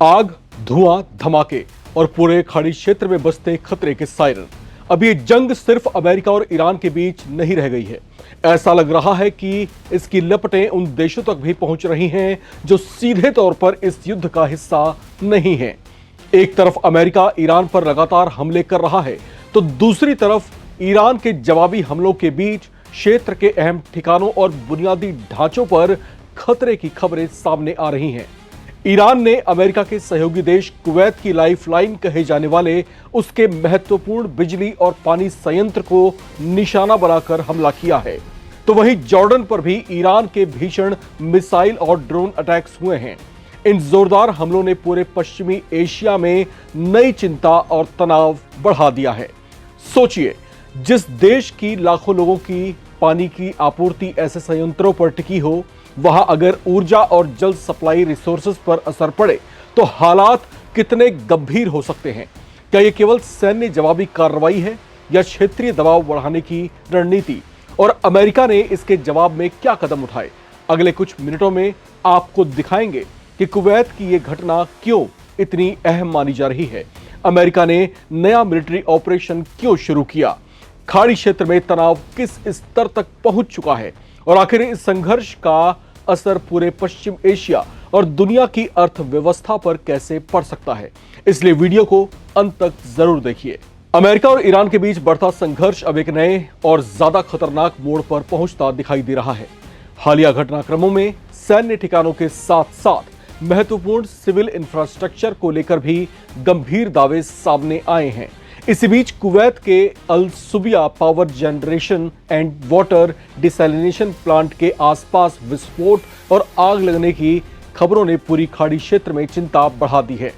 आग, धुआं, धमाके और पूरे खाड़ी क्षेत्र में बजते खतरे के सायरन। अब ये जंग सिर्फ अमेरिका और ईरान के बीच नहीं रह गई है। ऐसा लग रहा है कि इसकी लपटें उन देशों तक भी पहुंच रही हैं जो सीधे तौर पर इस युद्ध का हिस्सा नहीं हैं। एक तरफ अमेरिका ईरान पर लगातार हमले कर रहा है, तो दूसरी तरफ ईरान के जवाबी हमलों के बीच क्षेत्र के अहम ठिकानों और बुनियादी ढांचों पर खतरे की खबरें सामने आ रही हैं। ईरान ने अमेरिका के सहयोगी देश कुवैत की लाइफलाइन कहे जाने वाले उसके महत्वपूर्ण बिजली और पानी संयंत्र को निशाना बनाकर हमला किया है। तो वहीं जॉर्डन पर भी ईरान के भीषण मिसाइल और ड्रोन अटैक्स हुए हैं। इन जोरदार हमलों ने पूरे पश्चिमी एशिया में नई चिंता और तनाव बढ़ा दिया है। सोचिए, जिस देश की लाखों लोगों की पानी की आपूर्ति ऐसे संयंत्रों पर टिकी हो, वहां अगर ऊर्जा और जल सप्लाई रिसोर्सेज पर असर पड़े तो हालात कितने गंभीर हो सकते हैं। क्या यह केवल सैन्य जवाबी कार्रवाई है या क्षेत्रीय दबाव बढ़ाने की रणनीति, और अमेरिका ने इसके जवाब में क्या कदम उठाए? अगले कुछ मिनटों में आपको दिखाएंगे कि कुवैत की यह घटना क्यों इतनी अहम मानी जा रही है, अमेरिका ने नया मिलिट्री ऑपरेशन क्यों शुरू किया, खाड़ी क्षेत्र में तनाव किस स्तर तक पहुंच चुका है, और आखिर इस संघर्ष का असर पूरे पश्चिम एशिया और दुनिया की अर्थव्यवस्था पर कैसे पड़ सकता है। इसलिए वीडियो को अंत तक जरूर देखिए। अमेरिका और ईरान के बीच बढ़ता संघर्ष अब एक नए और ज्यादा खतरनाक मोड़ पर पहुंचता दिखाई दे रहा है। हालिया घटनाक्रमों में सैन्य ठिकानों के साथ साथ महत्वपूर्ण सिविल इंफ्रास्ट्रक्चर को लेकर भी गंभीर दावे सामने आए हैं। इसी बीच कुवैत के Al Subiya power generation and water desalination plant के आसपास विस्फोट और आग लगने की खबरों ने पूरी खाड़ी क्षेत्र में चिंता बढ़ा दी है।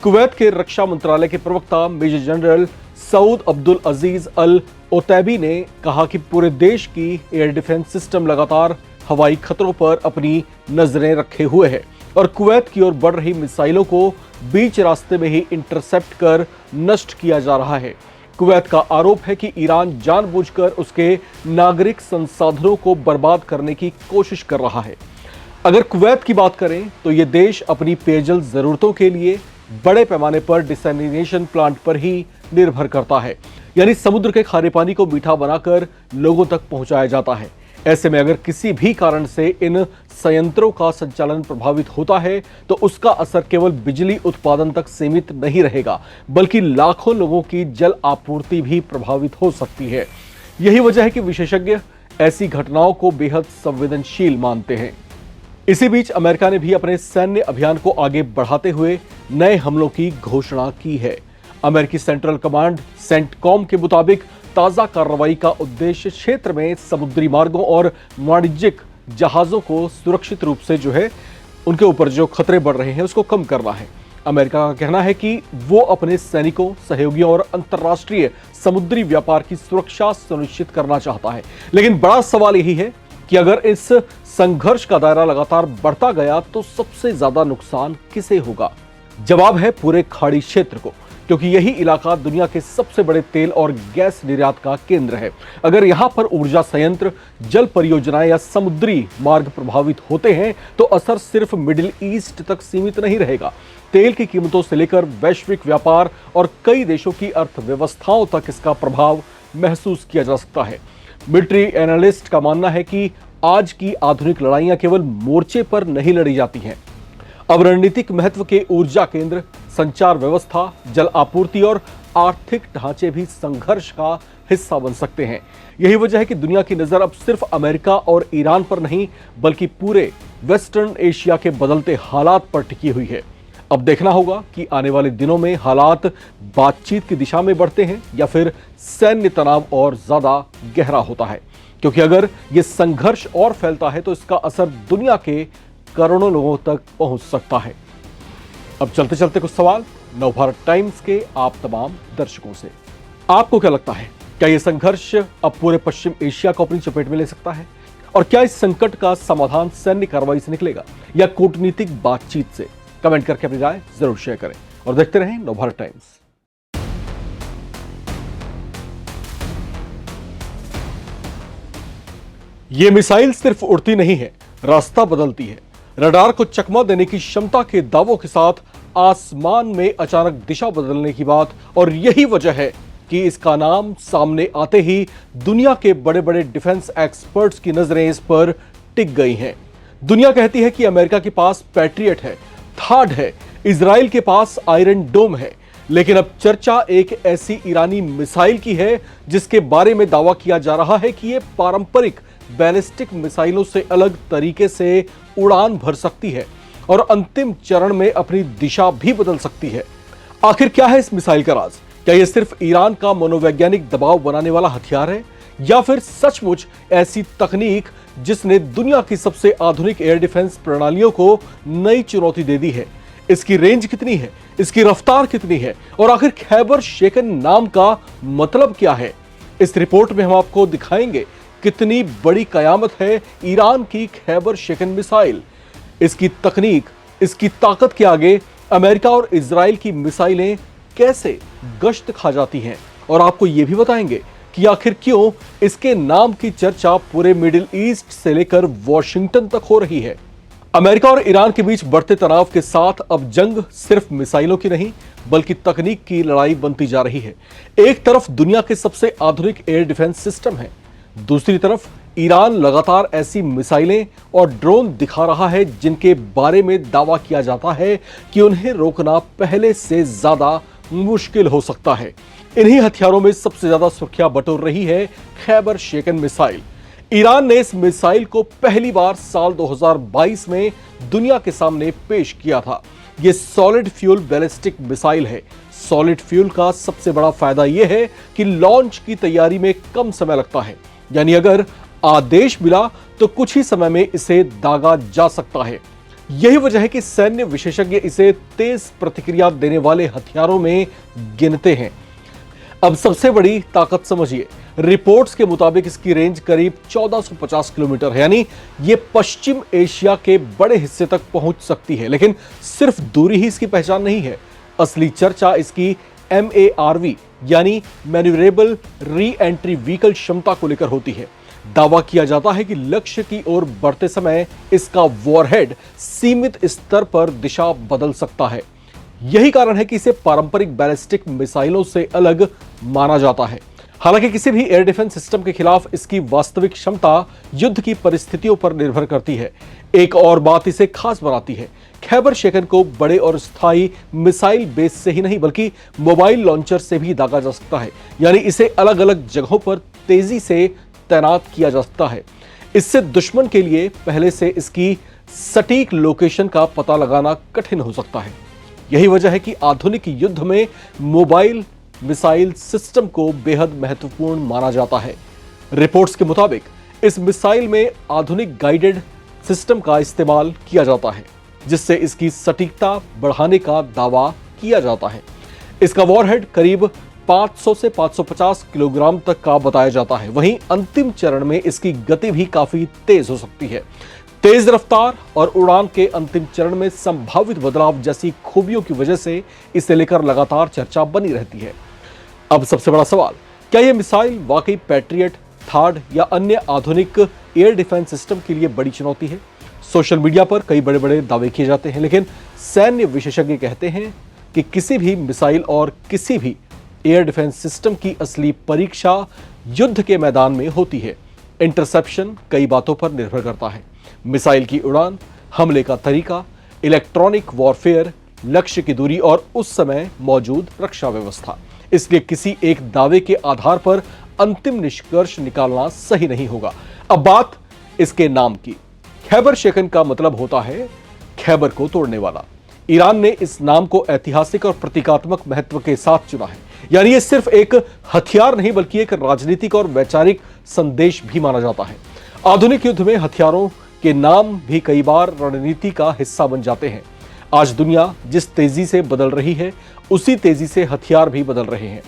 कुवैत के रक्षा मंत्रालय के प्रवक्ता मेजर जनरल सऊद अब्दुल अजीज अल ओतैबी ने कहा कि पूरे देश की एयर डिफेंस सिस्टम लगातार हवाई खतरों पर अपनी नजरें रखे हुए है और कुवैत की ओर बढ़ रही मिसाइलों को बीच रास्ते में ही इंटरसेप्ट कर नष्ट किया जा रहा है। कुवैत का आरोप है कि ईरान जानबूझकर उसके नागरिक संसाधनों को बर्बाद करने की कोशिश कर रहा है। अगर कुवैत की बात करें तो यह देश अपनी पेयजल जरूरतों के लिए बड़े पैमाने पर डिसैलिनेशन प्लांट पर ही निर्भर करता है, यानी समुद्र के खारे पानी को मीठा बनाकर लोगों तक पहुंचाया जाता है। ऐसे में अगर किसी भी कारण से इन संयंत्रों का संचालन प्रभावित होता है तो उसका असर केवल बिजली उत्पादन तक सीमित नहीं रहेगा, बल्कि लाखों लोगों की जल आपूर्ति भी प्रभावित हो सकती है। यही वजह है कि विशेषज्ञ ऐसी घटनाओं को बेहद संवेदनशील मानते हैं। इसी बीच अमेरिका ने भी अपने सैन्य अभियान को आगे बढ़ाते हुए नए हमलों की घोषणा की है। अमेरिकी सेंट्रल कमांड सेंटकॉम के मुताबिक ताजा कार्रवाई का उद्देश्य क्षेत्र में समुद्री मार्गों और वाणिज्यिक जहाजों को सुरक्षित रूप से उनके ऊपर जो खतरे बढ़ रहे हैं उसको कम करना है। अमेरिका का कहना है कि वो अपने सैनिकों, सहयोगियों और अंतर्राष्ट्रीय समुद्री व्यापार की सुरक्षा सुनिश्चित करना चाहता है। लेकिन बड़ा सवाल यही है कि अगर इस संघर्ष का दायरा लगातार बढ़ता गया तो सबसे ज्यादा नुकसान किसे होगा? जवाब है पूरे खाड़ी क्षेत्र को, क्योंकि यही इलाका दुनिया के सबसे बड़े तेल और गैस निर्यात का केंद्र है। अगर यहां पर ऊर्जा संयंत्र, जल परियोजनाएं या समुद्री मार्ग प्रभावित होते हैं तो असर सिर्फ मिडिल ईस्ट तक सीमित नहीं रहेगा। तेल की कीमतों से लेकर वैश्विक व्यापार और कई देशों की अर्थव्यवस्थाओं तक इसका प्रभाव महसूस किया जा सकता है। मिलिट्री एनालिस्ट का मानना है कि आज की आधुनिक लड़ाइयां केवल मोर्चे पर नहीं लड़ी जाती हैं। अब रणनीतिक महत्व के ऊर्जा केंद्र, संचार व्यवस्था, जल आपूर्ति और आर्थिक ढांचे भी संघर्ष का हिस्सा बन सकते हैं। यही वजह है कि दुनिया की नजर अब सिर्फ अमेरिका और ईरान पर नहीं, बल्कि पूरे वेस्टर्न एशिया के बदलते हालात पर टिकी हुई है। अब देखना होगा कि आने वाले दिनों में हालात बातचीत की दिशा में बढ़ते हैं या फिर सैन्य तनाव और ज्यादा गहरा होता है, क्योंकि अगर यह संघर्ष और फैलता है तो इसका असर दुनिया के करोड़ों लोगों तक पहुंच सकता है। अब चलते चलते कुछ सवाल नवभारत टाइम्स के आप तमाम दर्शकों से। आपको क्या लगता है, क्या यह संघर्ष अब पूरे पश्चिम एशिया को अपनी चपेट में ले सकता है? और क्या इस संकट का समाधान सैन्य कार्रवाई से निकलेगा या कूटनीतिक बातचीत से? कमेंट करके अपनी राय जरूर शेयर करें और देखते रहें नवभारत टाइम्स। ये मिसाइल सिर्फ उड़ती नहीं है, रास्ता बदलती है। रडार को चकमा देने की क्षमता के दावों के साथ आसमान में अचानक दिशा बदलने की बात, और यही वजह है कि इसका नाम सामने आते ही दुनिया के बड़े बड़े डिफेंस एक्सपर्ट्स की नजरें इस पर टिक गई हैं। दुनिया कहती है कि अमेरिका के पास पैट्रियट है, थाड है, इजराइल के पास आयरन डोम है, लेकिन अब चर्चा एक ऐसी ईरानी मिसाइल की है जिसके बारे में दावा किया जा रहा है कि यह पारंपरिक बैलिस्टिक मिसाइलों से अलग तरीके से उड़ान भर सकती है और अंतिम चरण में अपनी दिशा भी बदल सकती है। आखिर क्या है इस मिसाइल का राज? क्या यह सिर्फ ईरान का मनोवैज्ञानिक दबाव बनाने वाला हथियार है, या फिर सचमुच ऐसी तकनीक जिसने दुनिया की सबसे आधुनिक एयर डिफेंस प्रणालियों को नई चुनौती दे दी है? इसकी रेंज कितनी है, इसकी रफ्तार कितनी है, और आखिर खैबर शेकन नाम का मतलब क्या है? इस रिपोर्ट में हम आपको दिखाएंगे कितनी बड़ी कयामत है ईरान की खैबर शेकन मिसाइल। इसकी तकनीक, इसकी ताकत के आगे अमेरिका और इजराइल की मिसाइलें कैसे गश्त खा जाती हैं, और आपको यह भी बताएंगे कि आखिर क्यों इसके नाम की चर्चा पूरे मिडिल ईस्ट से लेकर वॉशिंगटन तक हो रही है। अमेरिका और ईरान के बीच बढ़ते तनाव के साथ अब जंग सिर्फ मिसाइलों की नहीं बल्कि तकनीक की लड़ाई बनती जा रही है। एक तरफ दुनिया के सबसे आधुनिक एयर डिफेंस सिस्टम है, दूसरी तरफ ईरान लगातार ऐसी मिसाइलें और ड्रोन दिखा रहा है जिनके बारे में दावा किया जाता है कि उन्हें रोकना पहले से ज्यादा मुश्किल हो सकता है। इन्हीं हथियारों में सबसे ज्यादा सुर्खियां बटोर रही है खैबर शेकन मिसाइल। ईरान ने इस मिसाइल को पहली बार साल 2022 में दुनिया के सामने पेश किया था। यह सॉलिड फ्यूल बैलिस्टिक मिसाइल है। सॉलिड फ्यूल का सबसे बड़ा फायदा यह है कि लॉन्च की तैयारी में कम समय लगता है, यानी अगर आदेश मिला तो कुछ ही समय में इसे दागा जा सकता है। यही वजह है कि सैन्य विशेषज्ञ इसे तेज प्रतिक्रिया देने वाले हथियारों में गिनते हैं। अब सबसे बड़ी ताकत समझिए। रिपोर्ट्स के मुताबिक इसकी रेंज करीब 1450 किलोमीटर है, यानी ये पश्चिम एशिया के बड़े हिस्से तक पहुंच सकती है। लेकिन सिर्फ दूरी ही इसकी पहचान नहीं है। असली चर्चा इसकी MARV यानी मैन्यूवरेबल री एंट्री व्हीकल क्षमता को लेकर होती है। दावा किया जाता है कि लक्ष्य की ओर बढ़ते समय इसका वॉरहेड सीमित स्तर पर दिशा बदल सकता है। यही कारण है कि इसे पारंपरिक बैलिस्टिक मिसाइलों से अलग माना जाता है। हालांकि किसी भी एयर डिफेंस सिस्टम के खिलाफ इसकी वास्तविक क्षमता युद्ध की परिस्थितियों पर निर्भर करती है। एक और बात इसे खास बनाती है, खैबर शेकन को बड़े और स्थायी मिसाइल बेस से ही नहीं बल्कि मोबाइल लॉन्चर से भी दागा जा सकता है, यानी इसे अलग अलग जगहों पर तेजी से तैनात किया जा सकता है। इससे दुश्मन के लिए पहले से इसकी सटीक लोकेशन का पता लगाना कठिन हो सकता है। यही वजह है कि आधुनिक युद्ध में मोबाइल मिसाइल सिस्टम को बेहद महत्वपूर्ण माना जाता है। रिपोर्ट्स के मुताबिक इस मिसाइल में आधुनिक गाइडेड सिस्टम का इस्तेमाल किया जाता है, जिससे इसकी सटीकता बढ़ाने का दावा किया जाता है। इसका वॉरहेड करीब 500 से 550 किलोग्राम तक का बताया जाता है। वहीं अंतिम चरण में इसकी गति भी काफी तेज हो सकती है। तेज रफ्तार और उड़ान के अंतिम चरण में संभावित बदलाव जैसी खूबियों की वजह से इसे लेकर लगातार चर्चा बनी रहती है। अब सबसे बड़ा सवाल, क्या यह मिसाइल वाकई पैट्रियट, थाड या अन्य आधुनिक एयर डिफेंस सिस्टम के लिए बड़ी चुनौती है? सोशल मीडिया पर कई बड़े बड़े दावे किए जाते हैं, लेकिन सैन्य विशेषज्ञ कहते हैं कि किसी भी मिसाइल और किसी भी एयर डिफेंस सिस्टम की असली परीक्षा युद्ध के मैदान में होती है। इंटरसेप्शन कई बातों पर निर्भर करता है। मिसाइल की उड़ान, हमले का तरीका, इलेक्ट्रॉनिक वॉरफेयर, लक्ष्य की दूरी और उस समय मौजूद रक्षा व्यवस्था। इसलिए किसी एक दावे के आधार पर अंतिम निष्कर्ष निकालना सही नहीं होगा। अब बात इसके नाम की। खैबर शेकन का मतलब होता है खैबर को तोड़ने वाला। ईरान ने इस नाम को ऐतिहासिक और प्रतीकात्मक महत्व के साथ चुना है, यानी ये सिर्फ एक हथियार नहीं बल्कि एक राजनीतिक और वैचारिक संदेश भी माना जाता है। आधुनिक युद्ध में हथियारों के नाम भी कई बार रणनीति का हिस्सा बन जाते हैं। आज दुनिया जिस तेजी से बदल रही है उसी तेजी से हथियार भी बदल रहे हैं।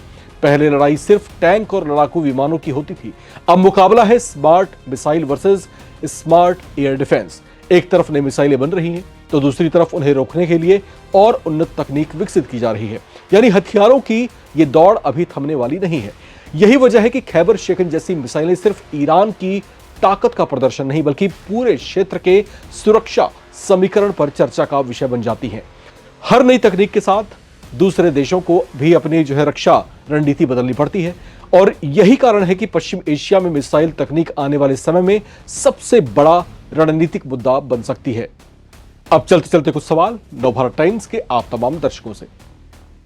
पहले लड़ाई सिर्फ टैंक और लड़ाकू विमानों की होती थी, अब मुकाबला है smart missile versus smart air defence. एक तरफ नई मिसाइलें बन रही हैं तो दूसरी तरफ उन्हें रोकने के लिए और उन्नत तकनीक विकसित की जा रही है, यानी हथियारों की ये दौड़ अभी थमने वाली नहीं है। यही वजह है कि खैबर शेकन जैसी मिसाइलें सिर्फ ईरान की ताकत का प्रदर्शन नहीं बल्कि पूरे क्षेत्र के सुरक्षा समीकरण पर चर्चा का विषय बन जाती हैं। हर नई तकनीक के साथ दूसरे देशों को भी अपनी रक्षा रणनीति बदलनी पड़ती है और यही कारण है कि पश्चिम एशिया में मिसाइल तकनीक आने वाले समय में सबसे बड़ा रणनीतिक मुद्दा बन सकती है। अब चलते चलते कुछ सवाल नवभारत टाइम्स के आप तमाम दर्शकों से।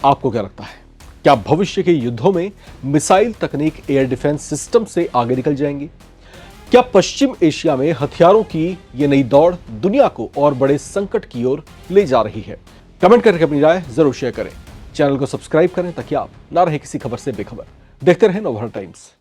आपको क्या लगता है, क्या भविष्य के युद्धों में मिसाइल तकनीक एयर डिफेंस सिस्टम से आगे निकल जाएंगी? क्या पश्चिम एशिया में हथियारों की यह नई दौड़ दुनिया को और बड़े संकट की ओर ले जा रही है? कमेंट करके अपनी राय जरूर शेयर करें। चैनल को सब्सक्राइब करें ताकि आप ना रहे किसी खबर से बेखबर। देखते रहें नवभारत टाइम्स।